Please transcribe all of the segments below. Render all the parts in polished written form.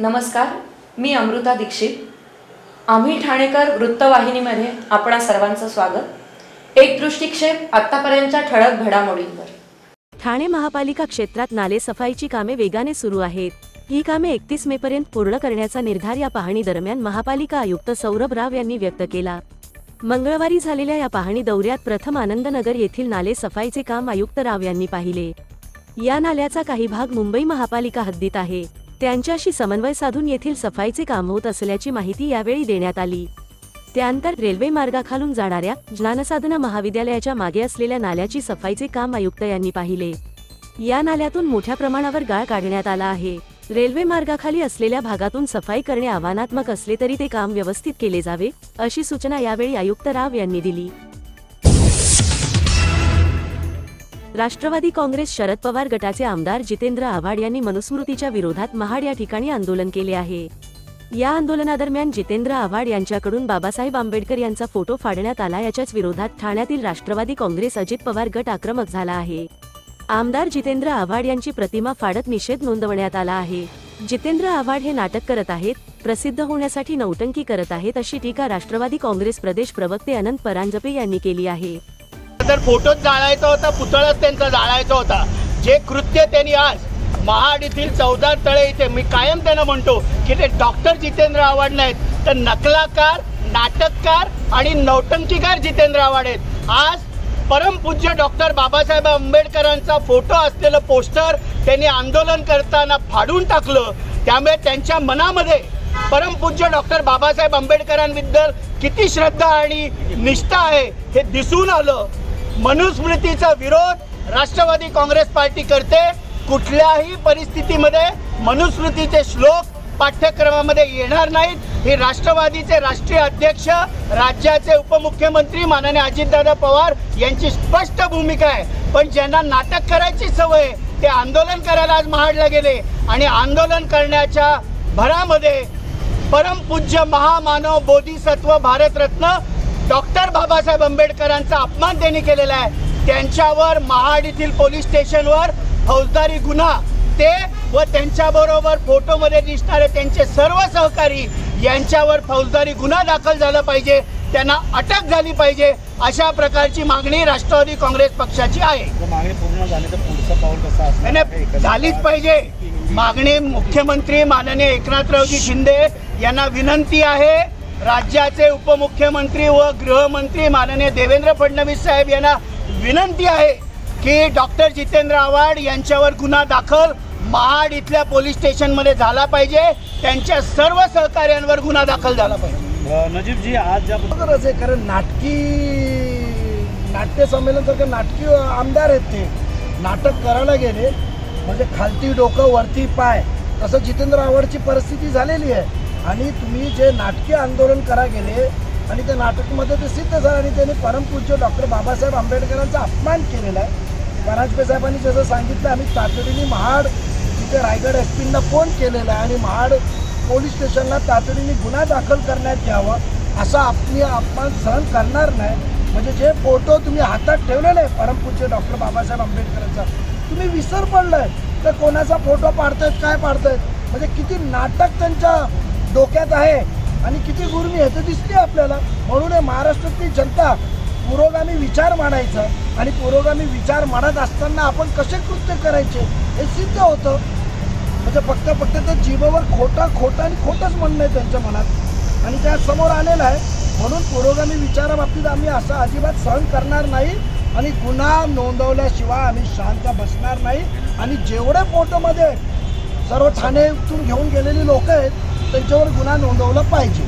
नमस्कार, मी अमृता दीक्षित. आम्ही ठाणेकर वृत्तवाहिनीमध्ये आपणा सर्वांचं स्वागत. एक दृष्टिक्षेप आतापर्यंतच्या ठळक घडामोडींवर. ठाणे महापालिका क्षेत्रात नाले सफाईची कामे वेगाने सुरू आहेत. ही कामे 31 मे पर्यंत पूर्ण करण्याचा निर्धार या पाहणी दरम्यान महापालिका आयुक्त सौरभ राव यांनी व्यक्त केला. मंगळवारी झालेल्या या पाहणी दौऱ्यात प्रथम आनंदनगर येथील नाले सफाईचे काम आयुक्त राव यांनी पाहिले. या नाल्याचा काही भाग मुंबई महापालिका हद्दीत आहे. त्यांच्याशी समन्वय साधून येथील सफाईचे काम होत असल्याची माहिती यावेळी देण्यात आली. त्यानंतर रेल्वे मार्गाखालून जाणाऱ्या ज्ञानसाधना महाविद्यालयाच्या मागे असलेल्या नाल्याची सफाईचे काम आयुक्त यांनी पाहिले. या नाल्यातून मोठ्या प्रमाणावर गाळ काढण्यात आला आहे. रेल्वे मार्गाखाली असलेल्या भागातून सफाई करणे आव्हानात्मक असले तरी ते काम व्यवस्थित केले जावे, अशी सूचना यावेळी आयुक्त राव यांनी दिली. राष्ट्रवादी काँग्रेस शरद पवार गटाचे आमदार जितेंद्र आव्हाड यांनी मनुस्मृतीच्या विरोधात महाड या ठिकाणी आंदोलन केले आहे. या आंदोलनादरम्यान जितेंद्र आव्हाड यांच्याकडून बाबासाहेब आंबेडकर यांचा फोटो फाडण्यात आला. याच्याच विरोधात ठाण्यातील राष्ट्रवादी काँग्रेस अजित पवार गट आक्रमक झाला आहे. आमदार जितेंद्र आव्हाड यांची प्रतिमा फाडत निषेध नोंदवण्यात आला आहे. जितेंद्र आव्हाड हे नाटक करत आहेत, प्रसिद्ध होण्यासाठी नौटंकी करत आहेत, अशी टीका राष्ट्रवादी काँग्रेस प्रदेश प्रवक्ते अनंत परांजपे यांनी केली आहे. तर फोटोच जाळायचा होता, पुतळाच त्यांचा जाळायचा होता. जे कृत्य त्यांनी आज महाड येथील 14 तळे इथे, मी कायम त्यांना म्हणतो की ते डॉक्टर जितेंद्र आव्हाड नाहीत, तर नकलाकार, नाटककार आणि नौटंकीकार जितेंद्र आव्हाड आहेत. आज परमपूज्य डॉक्टर बाबासाहेब आंबेडकरांचा फोटो असलेलं पोस्टर त्यांनी आंदोलन करताना फाडून टाकलं. त्यामुळे त्यांच्या मनामध्ये परमपूज्य डॉक्टर बाबासाहेब आंबेडकरांबद्दल किती श्रद्धा आणि निष्ठा आहे हे दिसून आलं. मनुस्मृतीचा विरोध राष्ट्रवादी काँग्रेस पार्टी करते. कुठल्याही परिस्थितीमध्ये मनुस्मृतीचे श्लोक पाठ्यक्रमामध्ये येणार नाहीत. हे राष्ट्रवादीचे राष्ट्रीय अध्यक्ष, राज्याचे उपमुख्यमंत्री माननीय अजितदादा पवार यांची स्पष्ट भूमिका आहे. पण ज्यांना नाटक करायची सवय ते आंदोलन करायला आज महाडला गेले आणि आंदोलन करण्याच्या भरामध्ये परमपूज्य महामानव बोधिसत्व भारतरत्न डॉक्टर बाबासाहेब आंबेडकरांचा अपमान त्यांनी केलेला आहे. त्यांच्यावर महाड येथील पोलीस स्टेशनवर फौजदारी गुन्हा, ते व त्यांच्याबरोबर फोटोमध्ये दिसणारे त्यांचे सर्व सहकारी यांच्यावर फौजदारी गुन्हा दाखल झाला पाहिजे, त्यांना अटक झाली पाहिजे, अशा प्रकारची मागणी राष्ट्रवादी काँग्रेस पक्षाची आहे. मागणी पूर्ण झाली तर पुढचं पाऊल कसं असणार? झालीच पाहिजे मागणी. मुख्यमंत्री माननीय एकनाथरावजी शिंदे यांना विनंती आहे, राज्याचे उपमुख्यमंत्री व गृहमंत्री माननीय देवेंद्र फडणवीस साहेब यांना विनंती आहे की डॉक्टर जितेंद्र आव्हाड यांच्यावर गुन्हा दाखल महाड इथल्या पोलीस स्टेशनमध्ये झाला पाहिजे. त्यांच्या सर्व सहकार्यांवर गुन्हा दाखल झाला पाहिजे. नजीबजी, आज ज्या आहे कारण नाट्य संमेलन सारखं नाटकी आमदार आहेत, ते नाटक करायला गेले म्हणजे खालती डोकं वरती पाय, तसं जितेंद्र आव्हाडची परिस्थिती झालेली आहे. आणि तुम्ही जे नाटकी आंदोलन करा गेले आणि त्या नाटकमध्ये ते सिद्ध झालं आणि त्यांनी परमपूज्य डॉक्टर बाबासाहेब आंबेडकरांचा अपमान केलेला आहे. परांजपे साहेबांनी जसं सांगितलं, आम्ही तातडीने महाड तिथे रायगड एसपींना फोन केलेला आहे आणि महाड पोलीस स्टेशनला तातडीने गुन्हा दाखल करण्यात यावं, असा अपमान सहन करणार नाही. म्हणजे जे फोटो तुम्ही हातात ठेवलेले आहे परमपूज्य डॉक्टर बाबासाहेब आंबेडकरांचा, तुम्ही विसर पडलाय तर कोणाचा फोटो पाडतायत, काय पाडतायत, म्हणजे किती नाटक त्यांच्या डोक्यात आहे आणि किती गुरमी आहे ते दिसते आपल्याला. म्हणून महाराष्ट्रातली जनता पुरोगामी विचार मांडायचा आणि पुरोगामी विचार मांडत असताना आपण कसे कृत्य करायचे हे सिद्ध होतं. म्हणजे फक्त ते जीवावर खोटं आणि खोटंच म्हणणं आहे त्यांच्या मनात आणि त्या समोर आलेलं आहे. म्हणून पुरोगामी विचाराबाबतीत आम्ही असं अजिबात सहन करणार नाही आणि गुन्हा नोंदवल्याशिवाय आम्ही शांत बसणार नाही. आणि जेवढे फोटोमध्ये सर्व ठाणेतून घेऊन गेलेली लोक आहेत त्यांच्यावर गुन्हा नोंदवला पाहिजे.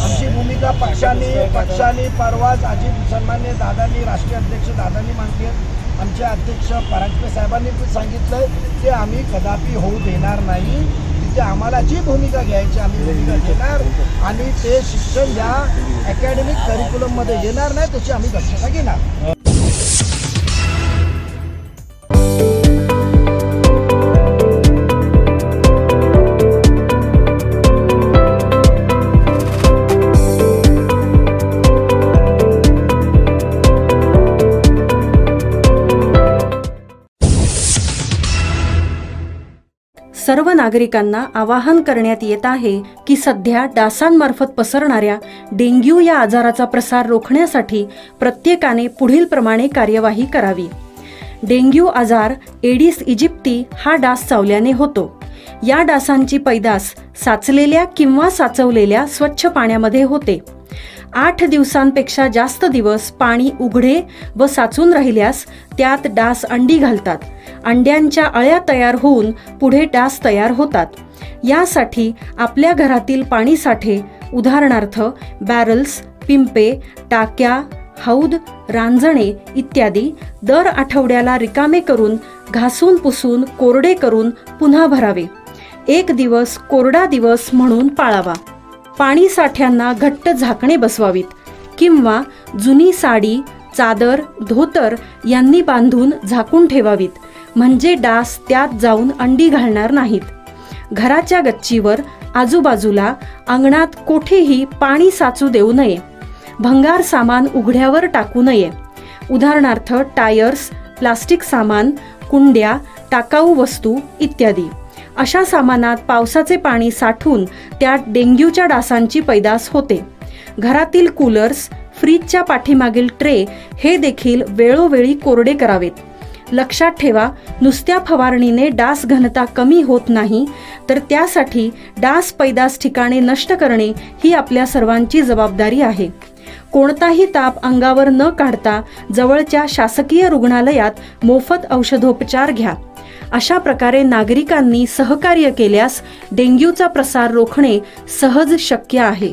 आमची भूमिका पक्षाने परवाच सन्मान्य दादांनी, राष्ट्रीय अध्यक्ष दादांनी मांडली आहे. आमचे अध्यक्ष परांजपे साहेबांनी पण सांगितलंय ते आम्ही कदापि होऊ देणार नाही. तिथे आम्हाला जी भूमिका घ्यायची आम्ही भूमिका घेणार आणि ते शिक्षण या अकॅडमिक करिक्युलममध्ये येणार नाही त्याची आम्ही दक्षता घेणार. नागरिकांना आवाहन करण्यात येत आहे की सध्या डासांमार्फत पसरणाऱ्या डेंग्यू या आजाराचा प्रसार रोखण्यासाठी प्रत्येकाने पुढील प्रमाणे कार्यवाही करावी. डेंग्यू आजार एडिस इजिप्ती हा डास चावल्याने होतो. या डासांची पैदास साचलेल्या किंवा साचवलेल्या स्वच्छ पाण्यामध्ये होते. 8 दिवसांपेक्षा जास्त दिवस पाणी उघडे व साचून राहिल्यास त्यात डास अंडी घालतात. अंड्यांच्या अळ्या तयार होऊन पुढे डास तयार होतात. यासाठी आपल्या घरातील पाणी साठे उदाहरणार्थ बॅरल्स, पिंपे, टाक्या, हौद, रांजणे इत्यादी दर आठवड्याला रिकामे करून घासून पुसून कोरडे करून पुन्हा भरावे. 1 दिवस कोरडा दिवस म्हणून पाळावा. पाणी साठ्यांना घट्ट झाकणे बसवावीत किंवा जुनी साडी, चादर, धोतर यांनी बांधून झाकून ठेवावीत, म्हणजे डास त्यात जाऊन अंडी घालणार नाहीत. घराच्या गच्चीवर, आजूबाजूला, अंगणात कोठेही पाणी साचू देऊ नये. भंगार सामान उघड्यावर टाकू नये. उदाहरणार्थ टायर्स, प्लास्टिक सामान, कुंड्या, टाकाऊ वस्तू इत्यादी. अशा सामानात पावसाचे पाणी साठून त्यात डेंग्यूच्या डासांची पैदास होते. घरातील कूलर्स, फ्रीजच्या पाठीमागील ट्रे हे देखील वेळोवेळी कोरडे करावेत. लक्षात ठेवा, नुसत्या फवारणीने डास घनता कमी होत नाही, तर त्यासाठी डास पैदास ठिकाणे नष्ट करणे ही आपल्या सर्वांची जबाबदारी आहे. कोणताही ताप अंगावर न काढता जवळच्या शासकीय रुग्णालयात मोफत औषधोपचार घ्या. अशा प्रकारे नागरिकांनी सहकार्य केल्यास डेंग्यूचा प्रसार रोखणे सहज शक्य आहे.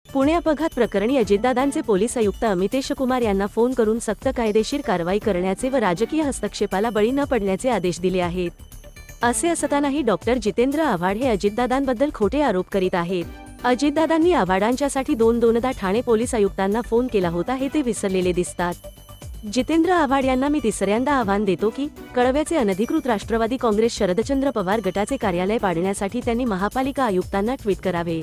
पुणे अपघात प्रकरणी अजितदादांचे पोलीस आयुक्त अमितेश कुमार यांना फोन करून सक्त कायदेशीर कारवाई करण्याचे व राजकीय हस्तक्षेपाला बळी न पडण्याचे आदेश दिले आहेत. असे असतानाही डॉक्टर जितेंद्र आव्हाड हे अजितदादांबद्दल खोटे आरोप करीत आहेत. अजितदादांनी आव्हाडांच्यासाठी दोनदा ठाणे पोलीस आयुक्तांना फोन केला होता हे ते विसरलेले दिसतात. जितेंद्र आव्हाड यांना मी तिसऱ्यांदा आव्हान देतो की कळव्याचे अनधिकृत राष्ट्रवादी काँग्रेस शरदचंद्र पवार गटाचे कार्यालय पाडण्यासाठी त्यांनी महापालिका आयुक्तांना ट्विट करावे.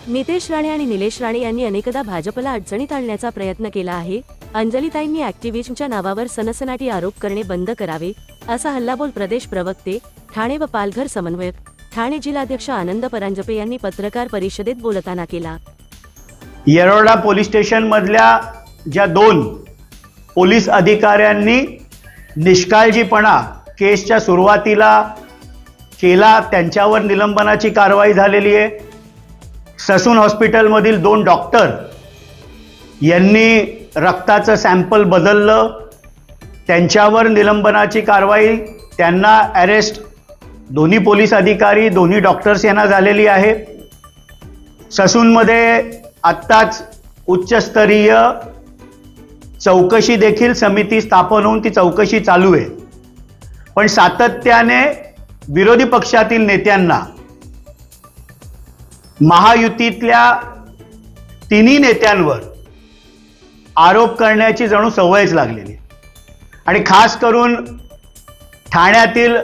नितेश राणे आणि निलेश राणे यांनी अनेकदा भाजपला अडचणीत आणण्याचा प्रयत्न केला आहे. अंजलीताईंनी ॲक्टिव्हिस्टच्या नावावर सनसनाटी आरोप करणे बंद करावे, असा हल्लाबोल प्रदेश प्रवक्ते, ठाणे व पालघर समन्वयक, ठाणे जिल्हाध्यक्ष आनंद परांजपे यांनी पत्रकार परिषदेत बोलताना केला. येरोडा पोलीस स्टेशन मधल्या ज्या 2 पोलीस अधिकाऱ्यांनी निष्काळजीपणा केसच्या सुरुवातीला केला, त्यांच्यावर निलंबनाची कारवाई झालेली आहे. ससून हॉस्पिटलमधील 2 डॉक्टर यांनी रक्ताचं सॅम्पल बदललं, त्यांच्यावर निलंबनाची कारवाई, त्यांना अरेस्ट, दोन्ही पोलीस अधिकारी, दोन्ही डॉक्टर्स यांना झालेली आहे. ससूनमध्ये आत्ताच उच्चस्तरीय चौकशी देखील समिती स्थापन होऊन ती चौकशी चालू आहे. पण सातत्याने विरोधी पक्षातील नेत्यांना, महायुतीतल्या तिन्ही नेत्यांवर आरोप करण्याची जणू सवयच लागलेली. आणि खास करून ठाण्यातील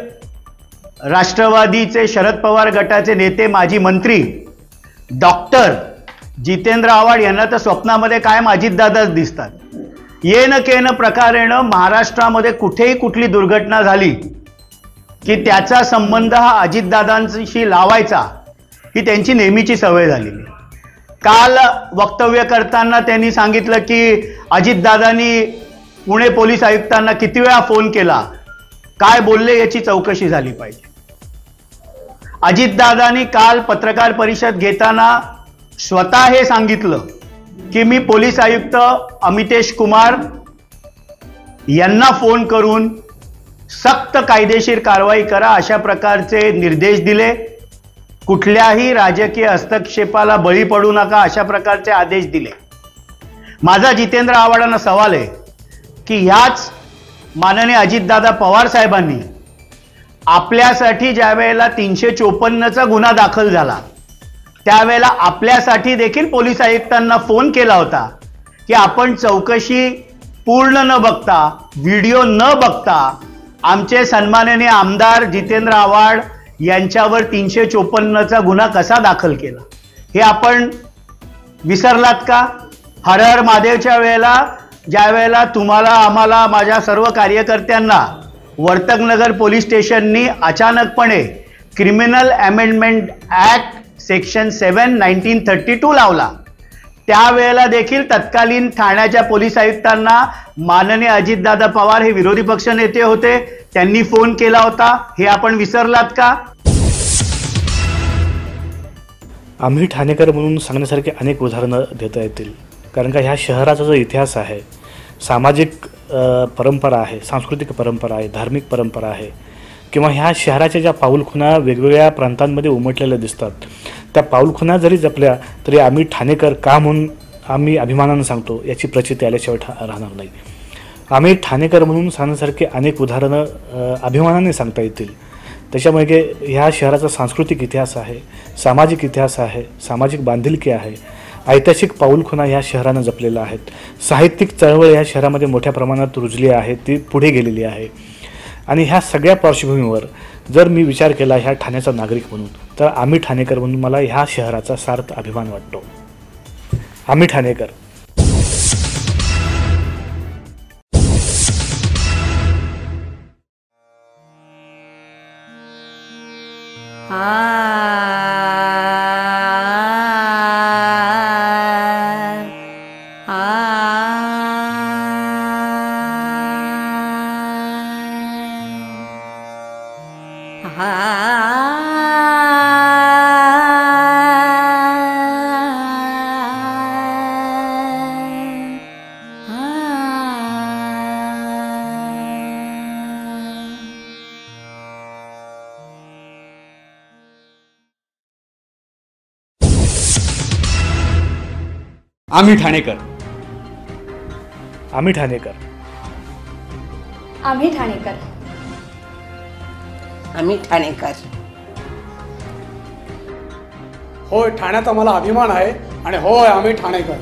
राष्ट्रवादीचे शरद पवार गटाचे नेते, माजी मंत्री डॉक्टर जितेंद्र आव्हाड यांना तर स्वप्नामध्ये कायम अजितदादाच दिसतात. येन केन प्रकारेनं महाराष्ट्रामध्ये कुठेही कुठली दुर्घटना झाली की त्याचा संबंध हा अजितदादांशी लावायचा ही त्यांची नेहमीची सवय झालेली. काल वक्तव्य करताना त्यांनी सांगितलं की अजितदादांनी पुणे पोलीस आयुक्तांना किती वेळा फोन केला, काय बोलले याची चौकशी झाली पाहिजे. अजितदादांनी काल पत्रकार परिषद घेताना स्वतः हे सांगितलं की मी पोलीस आयुक्त अमितेश कुमार यांना फोन करून सक्त कायदेशीर कारवाई करा अशा प्रकारचे निर्देश दिले. कुठल्याही राजकीय हस्तक्षेपाला बळी पडू नका अशा प्रकारचे आदेश दिले. माझा जितेंद्र आव्हाडांना सवाल आहे की ह्याच माननीय अजितदादा पवार साहेबांनी आपल्यासाठी ज्या वेळेला 354चा गुन्हा दाखल झाला त्यावेळेला आपल्यासाठी देखील पोलीस आयुक्तांना फोन केला होता की आपण चौकशी पूर्ण न बघता, व्हिडिओ न बघता आमचे सन्माननीय आमदार जितेंद्र आव्हाड यांच्यावर 354चा गुन्हा कसा दाखल केला हे आपण विसरलात का? हर हर महादेवच्या वेळेला ज्या वेळेला तुम्हाला आम्हाला माझ्या सर्व कार्यकर्त्यांना वर्तकनगर पोलीस स्टेशननी अचानकपणे क्रिमिनल अमेंडमेंट ॲक्ट सेक्शन 7 1932 लावला, त्यावेळेला देखील तत्कालीन ठाण्याच्या पोलीस आयुक्तांना माननीय अजितदादा पवार हे विरोधी पक्ष नेते होते, त्यांनी फोन केला होता, हे आपण विसरलात का? आम्ही ठाणेकर म्हणून सांगण्यासारखे अनेक उदाहरणं देता येतील, कारण का ह्या शहराचा जो इतिहास आहे, सामाजिक परंपरा आहे, सांस्कृतिक परंपरा आहे, धार्मिक परंपरा आहे, किंवा ह्या शहराच्या ज्या पाऊलखुणा वेगवेगळ्या प्रांतांमध्ये उमटलेल्या दिसतात, त्या पाऊलखुणा जरी जपल्या तरी आम्ही ठाणेकर का म्हणून आम्ही अभिमानानं सांगतो याची प्रचिती आल्याशिवाय राहणार नाही. आम्ही ठाणेकर म्हणून सांगण्यासारखे अनेक उदाहरणं अभिमानाने सांगता येतील. त्याच्यामुळे ह्या शहराचा सांस्कृतिक इतिहास आहे, सामाजिक इतिहास आहे, सामाजिक बांधिलकी आहे, ऐतिहासिक पाऊलखुणा ह्या शहरानं जपलेला आहेत. साहित्यिक चळवळ ह्या शहरामध्ये मोठ्या प्रमाणात रुजली आहे, ती पुढे गेलेली आहे. आणि ह्या सगळ्या पार्श्वभूमीवर जर मी विचार केला ह्या ठाण्याचा नागरिक म्हणून, तर आम्ही ठाणेकर म्हणून मला ह्या शहराचा सार्थ अभिमान वाटतो. आम्ही ठाणेकर. आम्ही ठाणेकर. आम्ही ठाणेकर. आम्ही ठाणेकर. आम्ही ठाणेकर. होय, ठाण्याचा मला अभिमान आहे आणि होय आम्ही ठाणेकर.